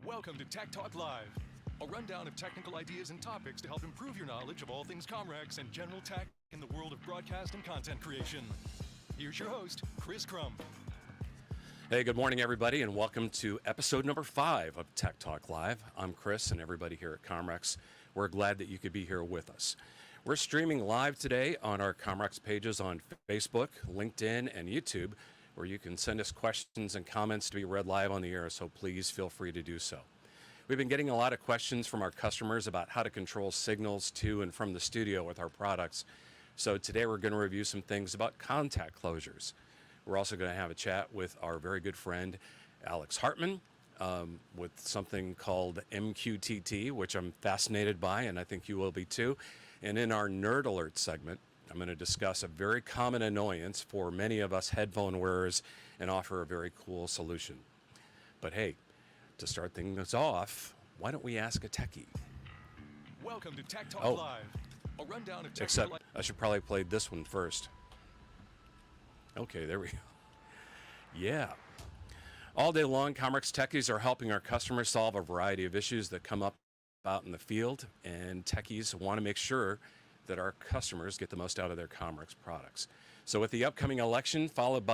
Welcome to Tech Talk Live, a rundown of technical ideas and topics to help improve your knowledge of all things Comrex and general tech in the world of broadcast and content creation. Here's your host, Chris Crump. Hey, good morning, everybody, and welcome to episode number 5 of Tech Talk Live. I'm Chris, and everybody here at Comrex. We're glad that you could be here with us. We're streaming live today on our Comrex pages on Facebook, LinkedIn, and YouTube, where you can send us questions and comments to be read live on the air, so please feel free to do so. We've been getting a lot of questions from our customers about how to control signals to and from the studio with our products. So today we're going to review some things about contact closures. We're also going to have a chat with our very good friend, Alex Hartman, with something called MQTT, which I'm fascinated by, and I think you will be too. And in our Nerd Alert segment, I'm going to discuss a very common annoyance for many of us headphone wearers and offer a very cool solution. But hey, to start things off, why don't we ask a techie? Welcome to Tech Talk Live, a rundown of except I should probably play this one first. Okay, there we go. Yeah. All day long, Comrex techies are helping our customers solve a variety of issues that come up out in the field, and techies want to make sure that our customers get the most out of their Comrex products. So with the upcoming election, followed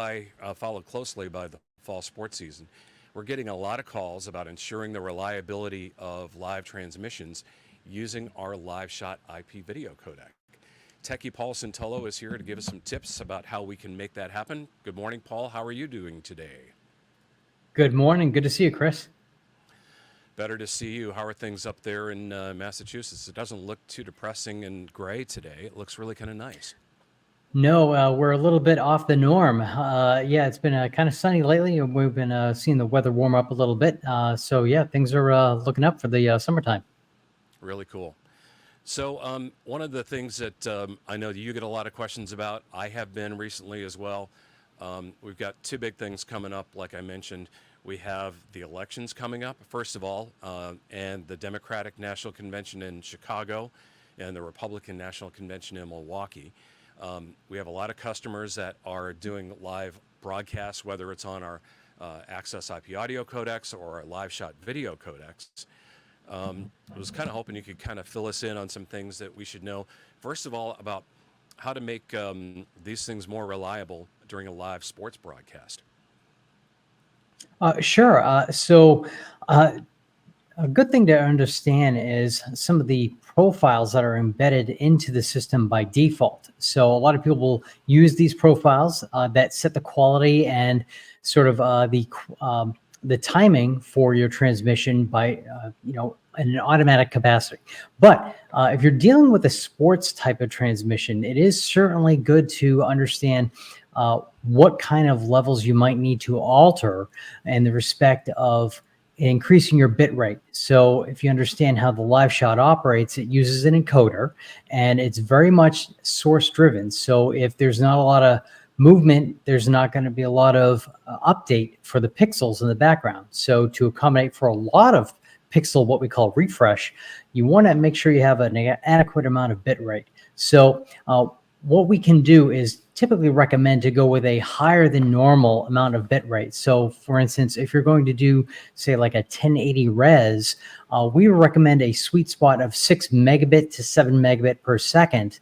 closely by the fall sports season, we're getting a lot of calls about ensuring the reliability of live transmissions using our LiveShot IP video codec. Techie Paul Santolo is here to give us some tips about how we can make that happen. Good morning, Paul. How are you doing today? Good morning. Good to see you, Chris. Better to see you. How are things up there in Massachusetts? It doesn't look too depressing and gray today. It looks really kind of nice. No, we're a little bit off the norm. Yeah, it's been kind of sunny lately, and we've been seeing the weather warm up a little bit. So yeah, things are looking up for the summertime. Really cool. So one of the things that I know that you get a lot of questions about, I have been recently as well. We've got two big things coming up, like I mentioned. We have the elections coming up, first of all, and the Democratic National Convention in Chicago and the Republican National Convention in Milwaukee. We have a lot of customers that are doing live broadcasts, whether it's on our Access IP audio codecs or our LiveShot video codecs. I was kind of hoping you could kind of fill us in on some things that we should know. First of all, about how to make these things more reliable during a live sports broadcast. Sure. So a good thing to understand is some of the profiles that are embedded into the system by default. So a lot of people will use these profiles that set the quality and sort of the timing for your transmission by an automatic capacity. But if you're dealing with a sports type of transmission, it is certainly good to understand what kind of levels you might need to alter in the respect of increasing your bit rate. So if you understand how the LiveShot operates, it uses an encoder, and it's very much source driven. So if there's not a lot of movement, there's not going to be a lot of update for the pixels in the background. So to accommodate for a lot of pixel, what we call refresh, you want to make sure you have an adequate amount of bit rate. So what we can do is typically recommend to go with a higher than normal amount of bit rate. So for instance, if you're going to do, say, like a 1080 res, we recommend a sweet spot of 6 megabit to 7 megabit per second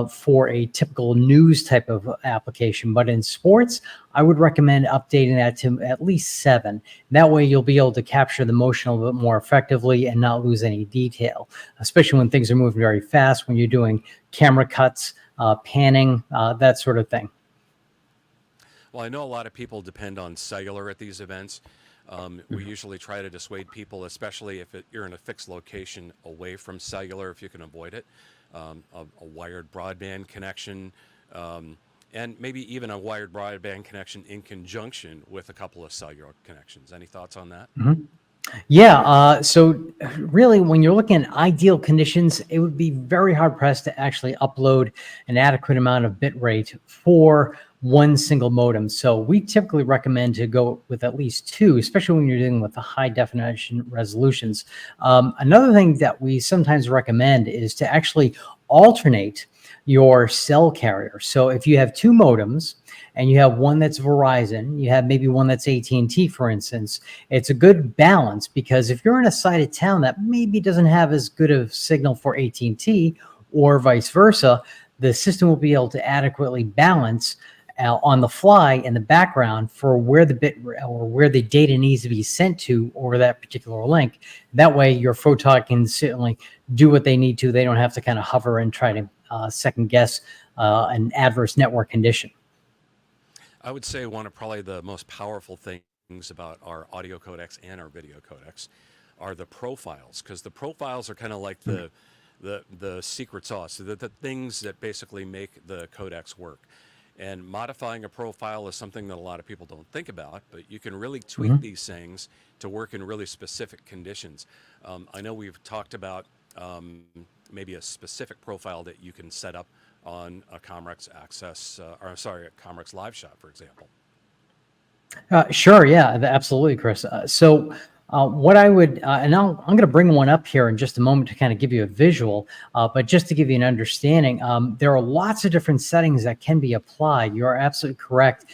for a typical news type of application. But in sports, I would recommend updating that to at least 7. That way you'll be able to capture the motion a little bit more effectively and not lose any detail, especially when things are moving very fast, when you're doing camera cuts, panning, that sort of thing. Well, I know a lot of people depend on cellular at these events. We usually try to dissuade people, especially if you're in a fixed location away from cellular, if you can avoid it, a wired broadband connection, and maybe even a wired broadband connection in conjunction with a couple of cellular connections. Any thoughts on that? Mm-hmm. Yeah, so really when you're looking at ideal conditions, it would be very hard pressed to actually upload an adequate amount of bit rate for one single modem. So we typically recommend to go with at least 2, especially when you're dealing with the high definition resolutions. Another thing that we sometimes recommend is to actually alternate your cell carrier. So if you have two modems and you have one that's Verizon, you have maybe one that's AT&T, for instance, it's a good balance, because if you're in a side of town that maybe doesn't have as good of signal for AT&T or vice versa, the system will be able to adequately balance on the fly in the background for where the bit or where the data needs to be sent to over that particular link. That way your photog can certainly do what they need to. They don't have to kind of hover and try to second guess an adverse network condition. I would say one of probably the most powerful things about our audio codecs and our video codecs are the profiles, because the profiles are kind of like the secret sauce, the things that basically make the codecs work. And modifying a profile is something that a lot of people don't think about, but you can really tweak these things to work in really specific conditions. I know we've talked about maybe a specific profile that you can set up on a Comrex Access, a Comrex LiveShot, for example. Sure, yeah, absolutely, Chris. What I would, and I'm going to bring one up here in just a moment to kind of give you a visual, but just to give you an understanding, there are lots of different settings that can be applied. You are absolutely correct.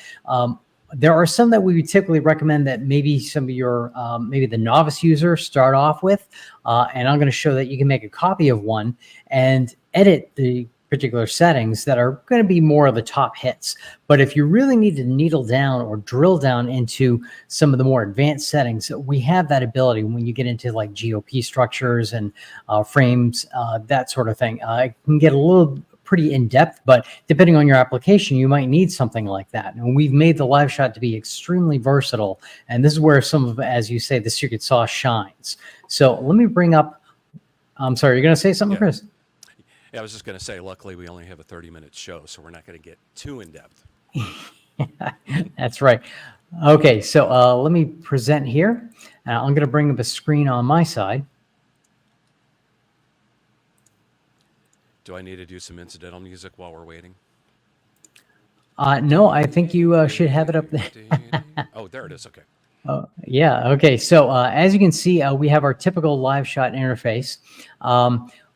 There are some that we would typically recommend that maybe some of your, maybe the novice users start off with, and I'm going to show that you can make a copy of one and edit the particular settings that are going to be more of the top hits. But if you really need to needle down or drill down into some of the more advanced settings, we have that ability when you get into like GOP structures and frames, that sort of thing. It can get a little pretty in-depth, but depending on your application, you might need something like that. And we've made the LiveShot to be extremely versatile. And this is where some of, as you say, the secret sauce shines. So let me bring up, I'm sorry, you're going to say something, Chris? Yeah, I was just going to say, luckily we only have a 30-minute show, so we're not going to get too in-depth. That's right. Okay, so let me present here. I'm going to bring up a screen on my side. Do I need to do some incidental music while we're waiting? No, I think you should have it up there. Oh, there it is. Okay. Yeah. Okay. So as you can see, we have our typical LiveShot interface.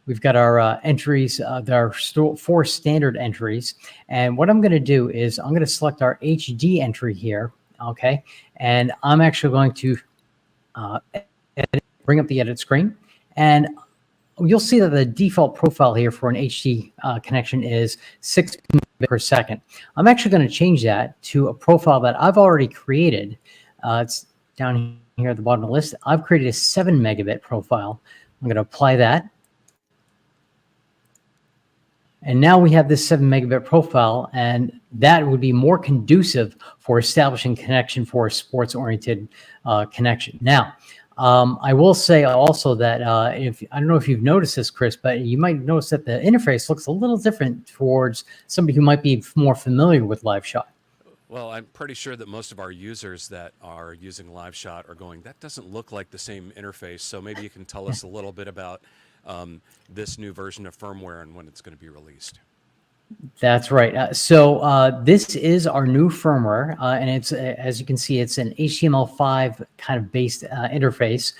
We've got our entries. There are 4 standard entries. And what I'm going to do is I'm going to select our HD entry here. Okay. And I'm actually going to bring up the edit screen. And you'll see that the default profile here for an HD connection is 6 megabits per second. I'm actually going to change that to a profile that I've already created. It's down here at the bottom of the list. I've created a 7 megabit profile. I'm going to apply that. And now we have this 7 megabit profile, and that would be more conducive for establishing connection for a sports-oriented connection. Now, I will say also that I don't know if you've noticed this, Chris, but you might notice that the interface looks a little different towards somebody who might be more familiar with LiveShot. Well, I'm pretty sure that most of our users that are using LiveShot are going, that doesn't look like the same interface. So maybe you can tell us a little bit about this new version of firmware and when it's going to be released. That's right. So this is our new firmware, and it's, as you can see, it's an HTML5 kind of based interface.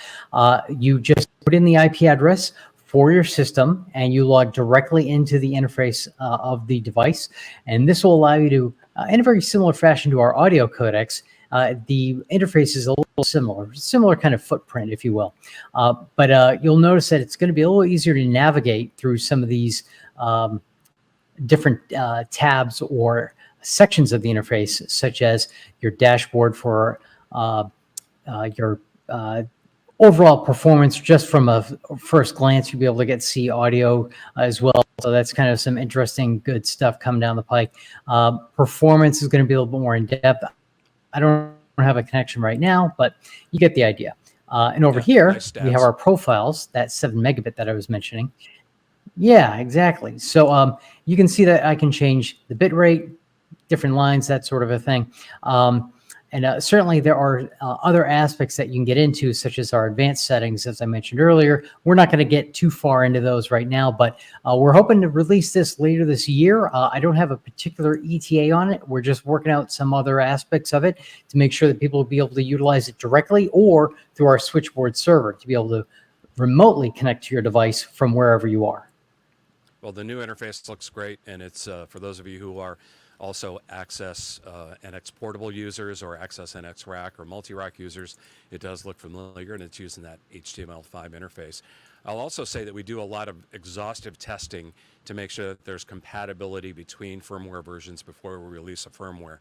You just put in the IP address for your system, and you log directly into the interface of the device. And this will allow you to, in a very similar fashion to our audio codecs, the interface is a little similar kind of footprint, if you will. But you'll notice that it's going to be a little easier to navigate through some of these different tabs or sections of the interface, such as your dashboard for your overall performance. Just from a first glance, you'll be able to see audio as well. So that's kind of some interesting, good stuff coming down the pike. Performance is going to be a little bit more in depth. I don't have a connection right now, but you get the idea. And over here, nice we have our profiles, that 7 megabit that I was mentioning. Yeah, exactly. So you can see that I can change the bit rate, different lines, that sort of a thing. And certainly there are other aspects that you can get into, such as our advanced settings, as I mentioned earlier. We're not going to get too far into those right now, but we're hoping to release this later this year. I don't have a particular ETA on it. We're just working out some other aspects of it to make sure that people will be able to utilize it directly or through our switchboard server to be able to remotely connect to your device from wherever you are. Well, the new interface looks great, and it's for those of you who are also Access NX Portable users or Access NX Rack or multi-rack users, it does look familiar, and it's using that HTML5 interface. I'll also say that we do a lot of exhaustive testing to make sure that there's compatibility between firmware versions before we release a firmware.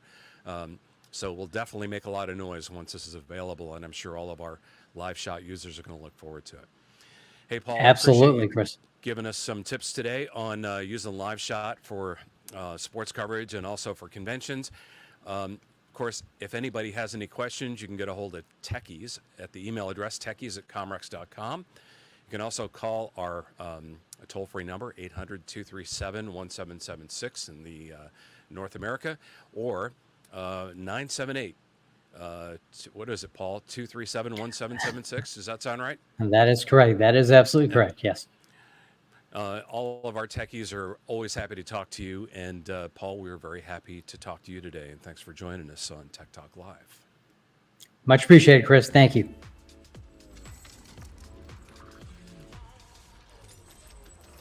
So we'll definitely make a lot of noise once this is available, and I'm sure all of our LiveShot users are going to look forward to it. Hey, Paul, Absolutely, I appreciate you Chris. giving us some tips today on using LiveShot for sports coverage and also for conventions. Of course, if anybody has any questions, you can get a hold of Techies at the email address techies@comrex.com. You can also call our toll-free number, 800-237-1776 in the North America, or 978, what is it, Paul? 237-1776. Does that sound right? And that is correct. That is absolutely correct. Yes. All of our techies are always happy to talk to you. And Paul, we are very happy to talk to you today. And thanks for joining us on Tech Talk Live. Much appreciated, Chris. Thank you.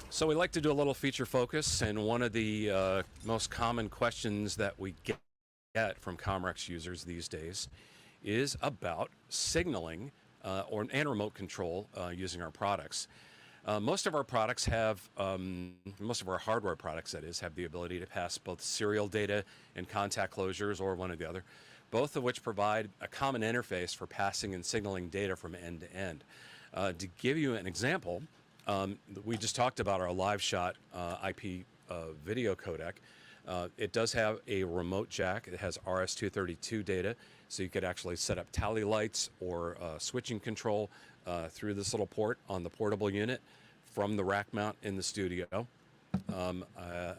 So we like to do a little feature focus, and one of the most common questions that we get from Comrex users these days is about signaling and remote control using our products. Most of our products have, most of our hardware products, that is, have the ability to pass both serial data and contact closures, or one or the other, both of which provide a common interface for passing and signaling data from end to end. To give you an example, we just talked about our LiveShot IP video codec. It does have a remote jack. It has RS-232 data, so you could actually set up tally lights or switching control through this little port on the portable unit from the rack mount in the studio.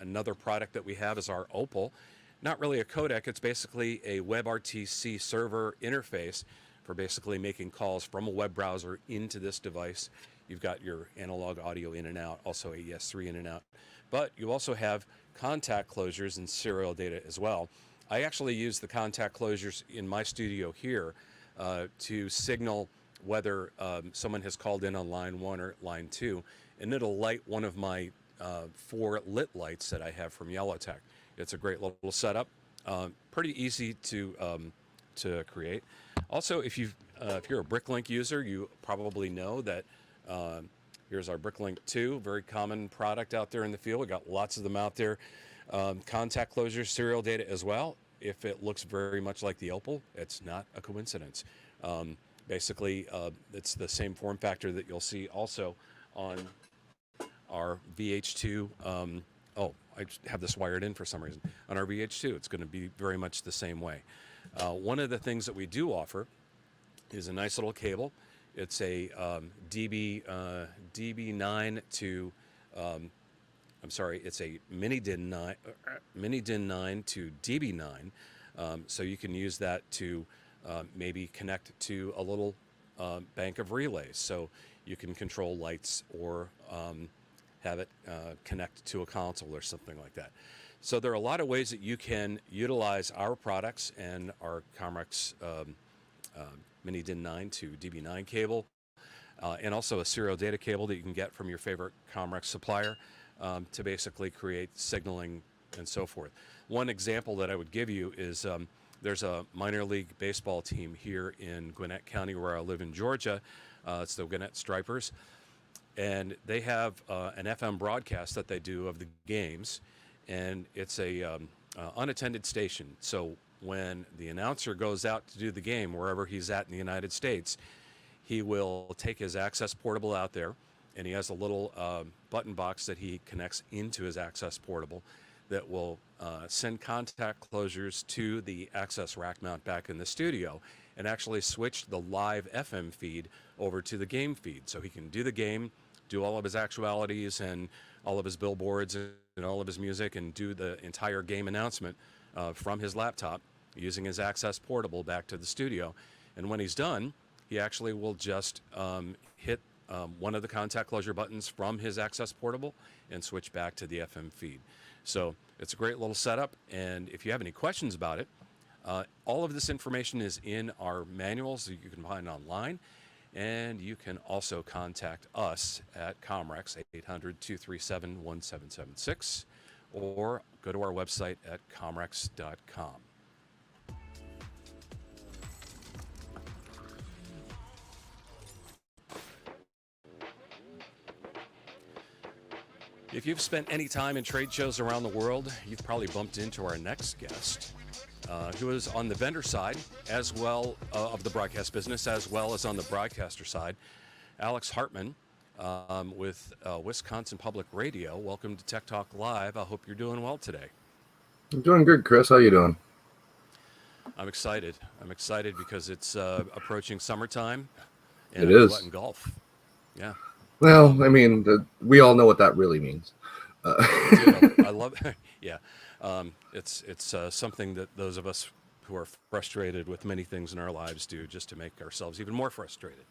Another product that we have is our Opal. Not really a codec, it's basically a WebRTC server interface for basically making calls from a web browser into this device. You've got your analog audio in and out, also AES3 in and out. But you also have contact closures and serial data as well. I actually use the contact closures in my studio here to signal whether someone has called in on line 1 or line 2, and it'll light one of my 4 lit lights that I have from Yellowtech. It's a great little setup, pretty easy to create. Also, if you're a BRIC-Link user, you probably know that here's our BRIC-Link 2, very common product out there in the field. We got lots of them out there. Contact closures, serial data as well. If it looks very much like the Opal, it's not a coincidence. Basically, it's the same form factor that you'll see also on our VH2. Oh, I have this wired in for some reason. On our VH2, it's going to be very much the same way. One of the things that we do offer is a nice little cable. It's a DB9 to, it's a mini DIN 9 to DB9. So you can use that to maybe connect to a little bank of relays. So you can control lights or have it connect to a console or something like that. So there are a lot of ways that you can utilize our products and our Comrex mini DIN 9 to DB9 cable, and also a serial data cable that you can get from your favorite Comrex supplier to basically create signaling and so forth. One example that I would give you is there's a minor league baseball team here in Gwinnett County where I live in Georgia. It's the Gwinnett Stripers. And they have an FM broadcast that they do of the games, and it's a unattended station. So when the announcer goes out to do the game, wherever he's at in the United States, he will take his Access Portable out there, and he has a little button box that he connects into his Access Portable that will send contact closures to the Access rack mount back in the studio and actually switch the live FM feed over to the game feed. So he can do the game, do all of his actualities and all of his billboards and all of his music, and do the entire game announcement from his laptop using his Access Portable back to the studio. And when he's done, he actually will just hit one of the contact closure buttons from his Access Portable and switch back to the FM feed. So it's a great little setup, and if you have any questions about it, all of this information is in our manuals that you can find online, And you can also contact us at Comrex 800-237-1776 or go to our website at comrex.com. If you've spent any time in trade shows around the world, you've probably bumped into our next guest, who is on the vendor side as well of the broadcast business, as well as on the broadcaster side. Alex Hartman with Wisconsin Public Radio. Welcome to Tech Talk Live. I hope you're doing well today. I'm doing good, Chris. How you doing? I'm excited. I'm excited because it's approaching summertime. And It is. And golf. Yeah. Well, I mean, we all know what that really means. I love it. Yeah. It's something that those of us who are frustrated with many things in our lives do just to make ourselves even more frustrated.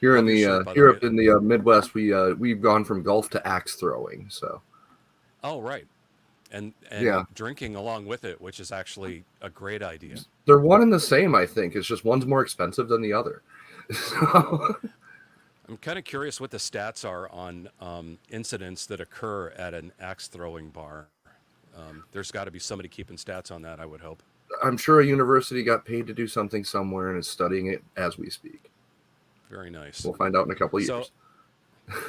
Here in the Midwest, we've gone from golf to axe throwing. So. Oh, right. And drinking along with it, which is actually a great idea. They're one and the same, I think. It's just one's more expensive than the other. So. I'm kind of curious what the stats are on incidents that occur at an axe throwing bar. There's got to be somebody keeping stats on that, I would hope. I'm sure a university got paid to do something somewhere and is studying it as we speak. Very nice. We'll find out in a couple of years.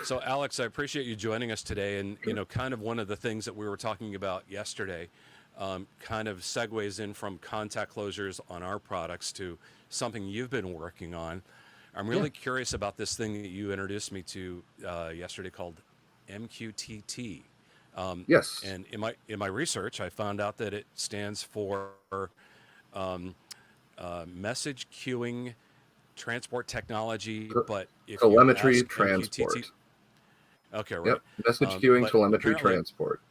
So, Alex, I appreciate you joining us today. And, kind of one of the things that we were talking about yesterday kind of segues in from contact closures on our products to something you've been working on. I'm really curious about this thing that you introduced me to yesterday called MQTT. Yes. And in my research, I found out that it stands for message queuing transport technology, but if telemetry you ask transport. MQTT, okay, right. Yep. Message queuing, telemetry transport.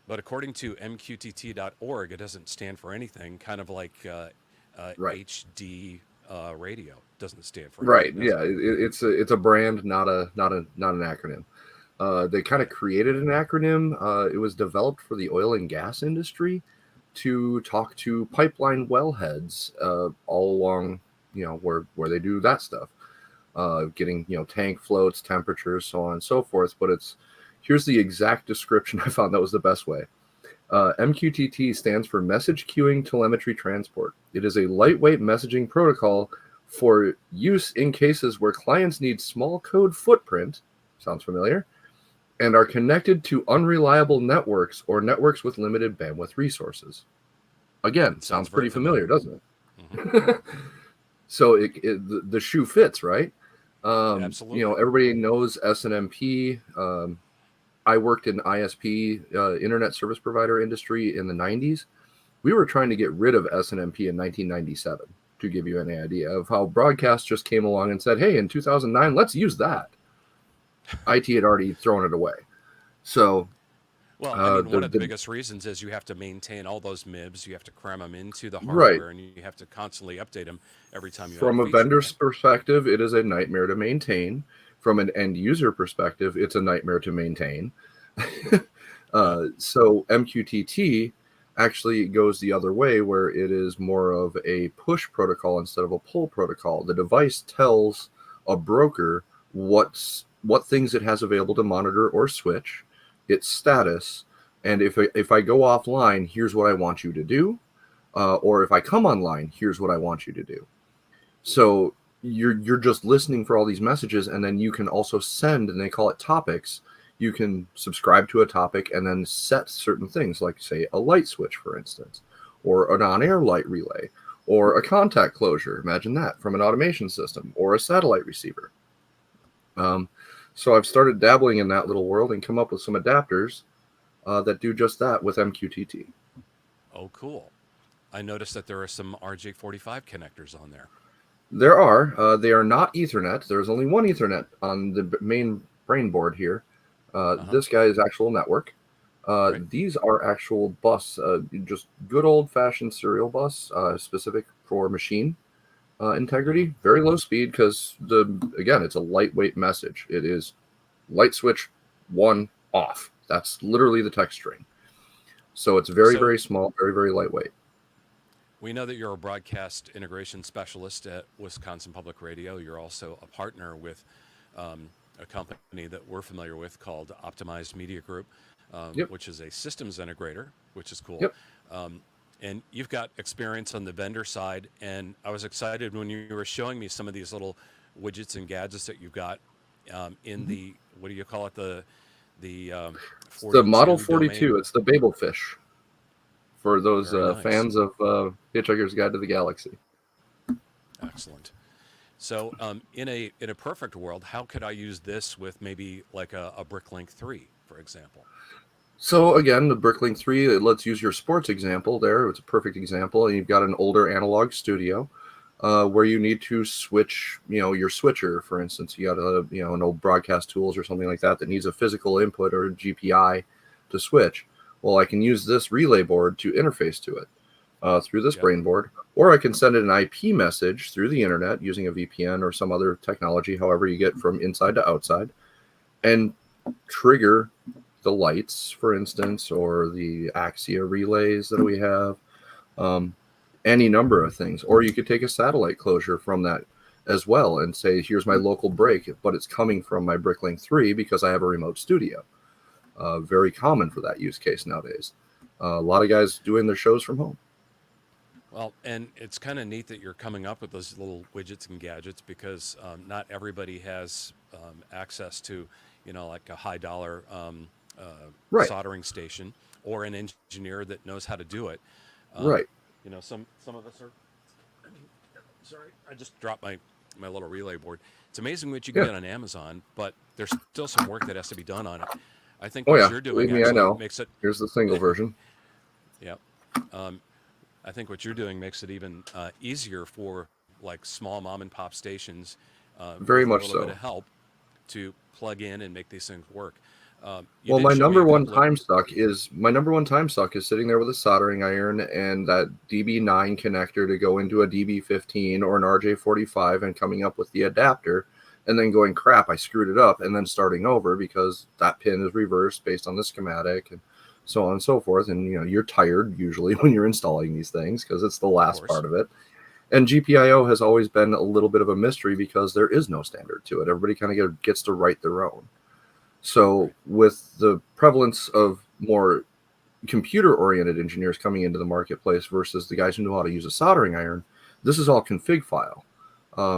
But according to MQTT.org, it doesn't stand for anything. Kind of like HD radio doesn't stand for anything. Right. Yeah. It's a brand, not an acronym. They kind of created an acronym. It was developed for the oil and gas industry to talk to pipeline wellheads all along, where they do that stuff, getting, tank floats, temperatures, so on and so forth. But here's the exact description I found that was the best way. MQTT stands for Message Queuing Telemetry Transport. It is a lightweight messaging protocol for use in cases where clients need small code footprint, sounds familiar, and are connected to unreliable networks or networks with limited bandwidth resources. Again, sounds pretty familiar, doesn't it? Mm-hmm. So the shoe fits, right? Absolutely. Everybody knows SNMP. I worked in ISP, internet service provider industry in the 90s. We were trying to get rid of SNMP in 1997, to give you any idea of how broadcast just came along and said, hey, in 2009, let's use that. IT had already thrown it away. So, well, one of the biggest reasons is you have to maintain all those MIBs. You have to cram them into the hardware, and you have to constantly update them every time you. From a vendor's perspective, it is a nightmare to maintain. From an end user perspective, it's a nightmare to maintain. So MQTT actually goes the other way, where it is more of a push protocol instead of a pull protocol. The device tells a broker what things it has available to monitor or switch, its status, and if I go offline, here's what I want you to do, or if I come online, here's what I want you to do. So you're just listening for all these messages, and then you can also send, and they call it topics. You can subscribe to a topic and then set certain things, like say a light switch, for instance, or an on-air light relay, or a contact closure. Imagine that, from an automation system, or a satellite receiver. So I've started dabbling in that little world and come up with some adapters that do just that with MQTT. Oh, cool. I noticed that there are some RJ45 connectors on there. There are. They are not Ethernet. There's only one Ethernet on the main brain board here. This guy is actual network. Right. These are actual bus, just good old-fashioned serial bus, specific for machine integrity. Very low speed because, again, it's a lightweight message. It is light switch 1 off. That's literally the text string. So it's very, very small, very, very lightweight. We know that you're a broadcast integration specialist at Wisconsin Public Radio. You're also a partner with a company that we're familiar with called Optimized Media Group, Yep. which is a systems integrator, which is cool. Yep. And you've got experience on the vendor side. And I was excited when you were showing me some of these little widgets and gadgets that you've got in the, what do you call it? The Model 42. domain. It's the Babelfish for those Very nice. fans of Hitchhiker's Guide to the Galaxy. Excellent. So in a perfect world, how could I use this with maybe like a BRIC-Link 3, for example? So again, the BRIC-Link 3, let's use your sports example there. It's a perfect example. And you've got an older analog studio where you need to switch, your switcher, for instance. You got an old broadcast tools or something like that needs a physical input or a GPI to switch. Well, I can use this relay board to interface to it through this brain board, or I can send it an IP message through the internet using a VPN or some other technology, however you get from inside to outside, and trigger the lights, for instance, or the Axia relays that we have, any number of things. Or you could take a satellite closure from that as well and say, here's my local break, but it's coming from my BRIC-Link 3 because I have a remote studio. Very common for that use case nowadays. A lot of guys doing their shows from home. Well, and it's kind of neat that you're coming up with those little widgets and gadgets because not everybody has access to, like a high dollar Right. soldering station or an engineer that knows how to do it. Right. Some of us are. Sorry, I just dropped my little relay board. It's amazing what you can get on Amazon, but there's still some work that has to be done on it. I think what you're doing Believe me, I know. makes it. Here's the single version. Yeah. I think what you're doing makes it even easier for like small mom and pop stations. Very with much a little so. bit of help to plug in and make these things work. Well, my number one time suck is sitting there with a soldering iron and that DB9 connector to go into a DB15 or an RJ45 and coming up with the adapter and then going, crap, I screwed it up, and then starting over because that pin is reversed based on the schematic and so on and so forth. And you're tired usually when you're installing these things because it's the last part of it. And GPIO has always been a little bit of a mystery because there is no standard to it. Everybody kind of gets to write their own. So with the prevalence of more computer-oriented engineers coming into the marketplace versus the guys who know how to use a soldering iron, this is all config file.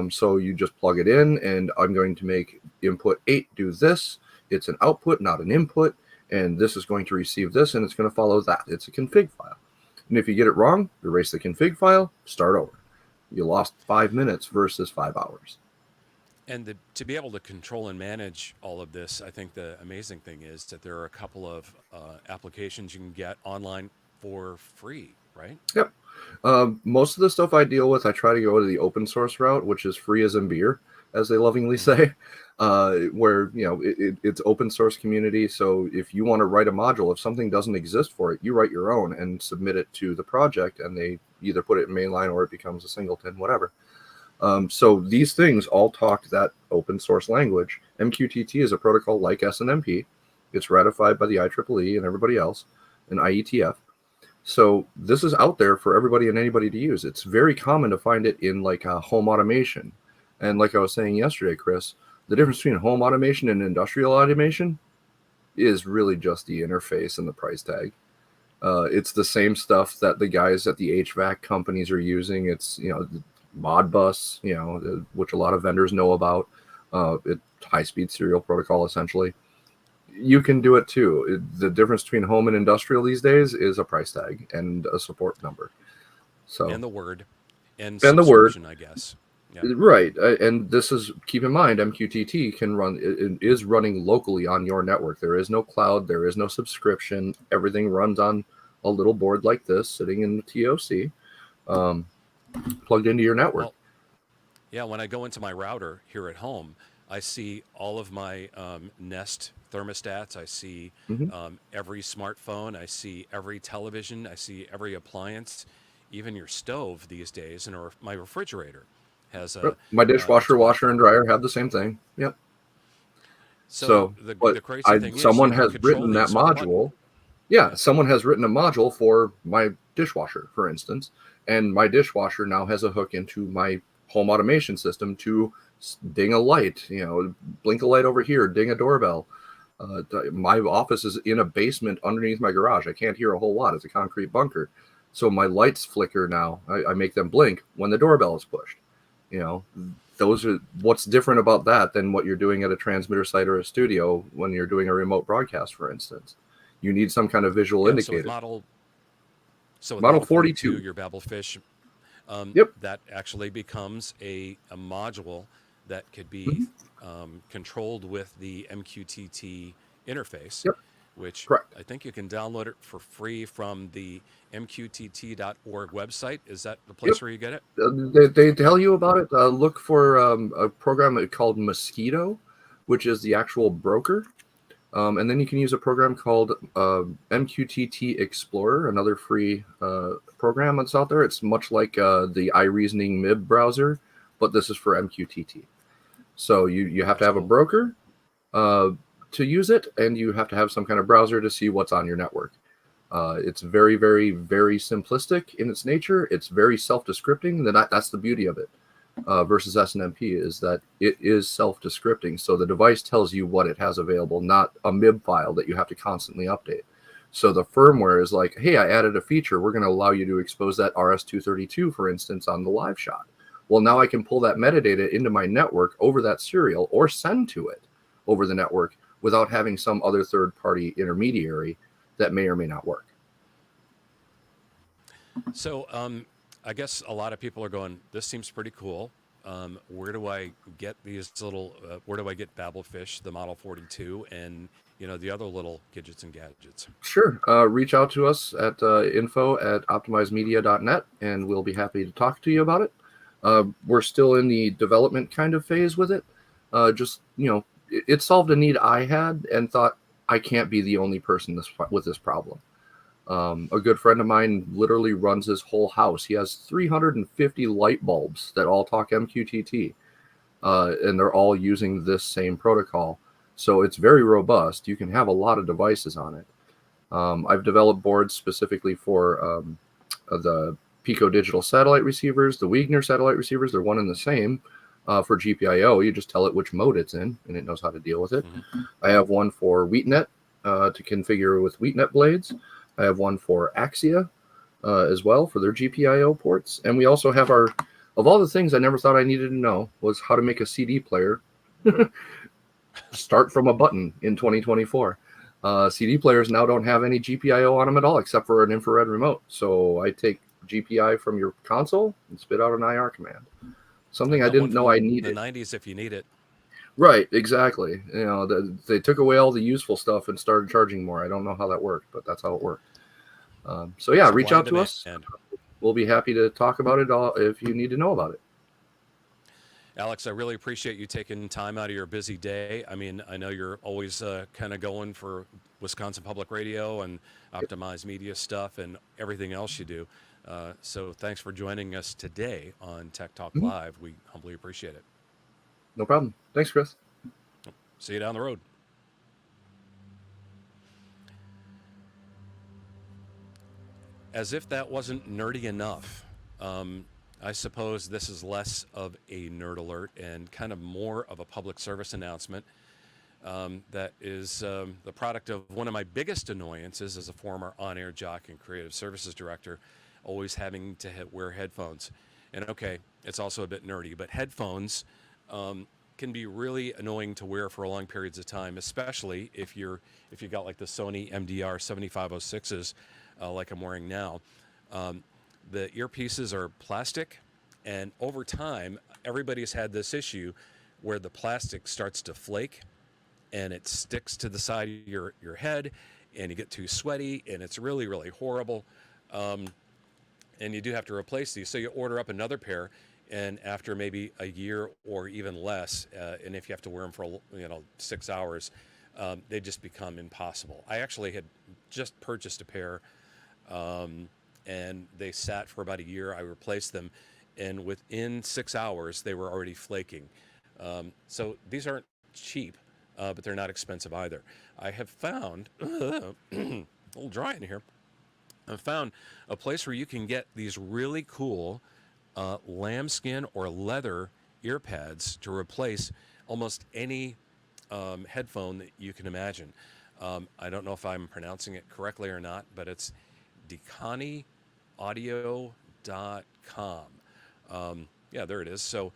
So you just plug it in, and I'm going to make input 8 do this. It's an output, not an input, and this is going to receive this, and it's going to follow that. It's a config file. And if you get it wrong, erase the config file, start over. You lost 5 minutes versus 5 hours. And to be able to control and manage all of this, I think the amazing thing is that there are a couple of applications you can get online for free, right? Yep. Most of the stuff I deal with, I try to go to the open source route, which is free as in beer, as they lovingly say, where it's open source community. So if you want to write a module, if something doesn't exist for it, you write your own and submit it to the project, and they either put it in mainline or it becomes a singleton, whatever. So these things all talk that open source language. MQTT is a protocol like SNMP. It's ratified by the IEEE and everybody else, and IETF. So this is out there for everybody and anybody to use. It's very common to find it in like home automation. And like I was saying yesterday, Chris, the difference between home automation and industrial automation is really just the interface and the price tag. It's the same stuff that the guys at the HVAC companies are using. It's, Modbus, which a lot of vendors know about. High-speed serial protocol, essentially. You can do it too. The difference between home and industrial these days is a price tag and a support number. So and the word and the word, I guess. Yeah. Right, and this is, keep in mind, MQTT is running locally on your network. There is no cloud. There is no subscription. Everything runs on a little board like this, sitting in the TOC. Plugged into your network. Well, yeah, when I go into my router here at home, I see all of my Nest thermostats. I see every smartphone. I see every television. I see every appliance, even your stove these days, and my refrigerator has a. My dishwasher, washer, and dryer have the same thing. Yep. So the crazy thing someone has written that module. Yeah, someone has written a module for my dishwasher, for instance, And my dishwasher now has a hook into my home automation system to ding a light, blink a light over here, ding a doorbell. My office is in a basement underneath my garage. I can't hear a whole lot. It's a concrete bunker. So my lights flicker now. I make them blink when the doorbell is pushed. Those are what's different about that than what you're doing at a transmitter site or a studio when you're doing a remote broadcast, for instance. You need some kind of visual indicator. So with Model Model 42, your Babelfish, yep. that actually becomes a module that could be controlled with the MQTT interface, Yep. which Correct. I think you can download it for free from the mqtt.org website. Is that the place where you get it? They tell you about it. Look for a program called Mosquito, which is the actual broker. And then you can use a program called MQTT Explorer, another free program that's out there. It's much like the iReasoning MIB browser, but this is for MQTT. So you have to have a broker to use it, and you have to have some kind of browser to see what's on your network. It's very, very, very simplistic in its nature. It's very self-descripting. That's the beauty of it versus SNMP, is that it is self-descripting. So the device tells you what it has available, not a MIB file that you have to constantly update. So the firmware is like, hey, I added a feature. We're going to allow you to expose that RS-232, for instance, on the LiveShot. Well, now I can pull that metadata into my network over that serial or send to it over the network without having some other third-party intermediary that may or may not work. So I guess a lot of people are going, this seems pretty cool. Where do I get these little, where do I get Babelfish, the Model 42, and the other little gadgets and gadgets? Sure. Reach out to us at info@optimizemedia.net, and we'll be happy to talk to you about it. We're still in the development kind of phase with it. It solved a need I had and thought I can't be the only person with this problem. A good friend of mine literally runs his whole house. He has 350 light bulbs that all talk MQTT, and they're all using this same protocol. So it's very robust. You can have a lot of devices on it. I've developed boards specifically for the Pico digital satellite receivers, the Wegener satellite receivers. They're one and the same. For GPIO, you just tell it which mode it's in, and it knows how to deal with it. Mm-hmm. I have one for WheatNet to configure with WheatNet blades. I have one for Axia as well for their GPIO ports. And we also have of all the things I never thought I needed to know was how to make a CD player start from a button in 2024. CD players now don't have any GPIO on them at all except for an infrared remote. So I take GPI from your console and spit out an IR command. Something I didn't know I needed. The 90s if you need it. Right, exactly. They took away all the useful stuff and started charging more. I don't know how that worked, but that's how it worked. So yeah, reach out to us. We'll be happy to talk about it all if you need to know about it. Alex, I really appreciate you taking time out of your busy day. I mean, I know you're always kind of going for Wisconsin Public Radio and Optimize Media stuff and everything else you do. So thanks for joining us today on Tech Talk Live. We humbly appreciate it. No problem. Thanks, Chris. See you down the road. As if that wasn't nerdy enough, I suppose this is less of a nerd alert and kind of more of a public service announcement that is the product of one of my biggest annoyances as a former on-air jock and creative services director, always having to wear headphones. And okay, it's also a bit nerdy, but headphones can be really annoying to wear for long periods of time, especially if you got like the Sony MDR 7506s like I'm wearing now. The earpieces are plastic, and over time, everybody's had this issue where the plastic starts to flake and it sticks to the side of your head, and you get too sweaty, and it's really, really horrible. And you do have to replace these. So you order up another pair, and after maybe a year or even less, and if you have to wear them for 6 hours, they just become impossible. I actually had just purchased a pair, and they sat for about a year. I replaced them, and within 6 hours, they were already flaking. So these aren't cheap, but they're not expensive either. I have found, a little dry in here, I found a place where you can get these really cool lambskin or leather ear pads to replace almost any headphone that you can imagine. I don't know if I'm pronouncing it correctly or not, but it's DikaniAudio.com. Yeah, there it is. So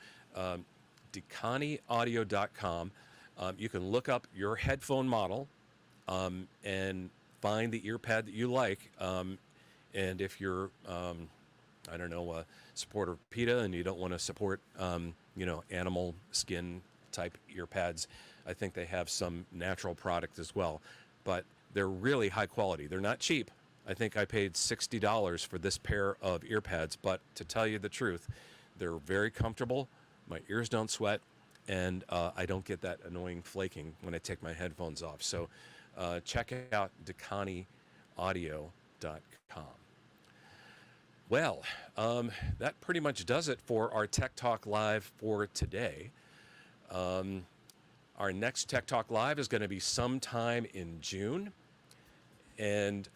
DikaniAudio.com. You can look up your headphone model and find the ear pad that you like. And if you're, I don't know, a supporter of PETA and you don't want to support, animal skin type ear pads, I think they have some natural product as well. But they're really high quality. They're not cheap. I think I paid $60 for this pair of ear pads. But to tell you the truth, they're very comfortable. My ears don't sweat. And I don't get that annoying flaking when I take my headphones off. So check out DikaniAudio.com. Well, that pretty much does it for our Tech Talk Live for today. Our next Tech Talk Live is going to be sometime in June. And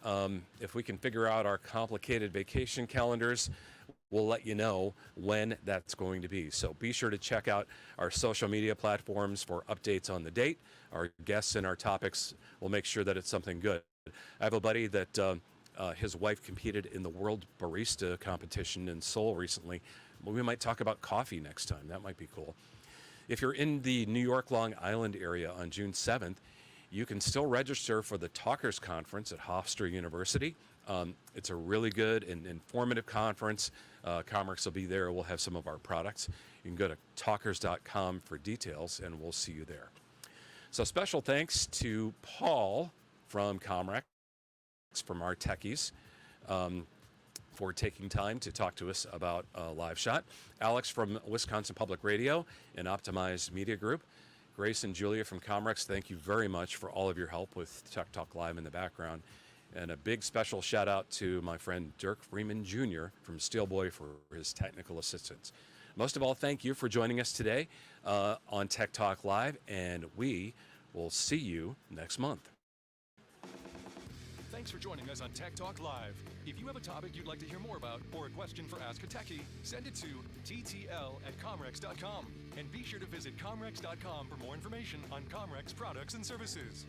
if we can figure out our complicated vacation calendars, we'll let you know when that's going to be. So be sure to check out our social media platforms for updates on the date, our guests and our topics. We'll make sure that it's something good. I have a buddy that his wife competed in the World Barista competition in Seoul recently. Well, we might talk about coffee next time. That might be cool. If you're in the New York Long Island area on June 7th, you can still register for the Talkers Conference at Hofstra University. It's a really good and informative conference. Commerce will be there. We'll have some of our products. You can go to talkers.com for details, and we'll see you there. So special thanks to Paul from Comrex, from our techies, for taking time to talk to us about LiveShot. Alex from Wisconsin Public Radio and Optimized Media Group. Grace and Julia from Comrex, thank you very much for all of your help with Tech Talk Live in the background. And a big special shout out to my friend Dirk Freeman Jr. from Steelboy for his technical assistance. Most of all, thank you for joining us today on Tech Talk Live, and we will see you next month. Thanks for joining us on Tech Talk Live. If you have a topic you'd like to hear more about or a question for Ask a Techie, send it to ttl@comrex.com. And be sure to visit comrex.com for more information on Comrex products and services.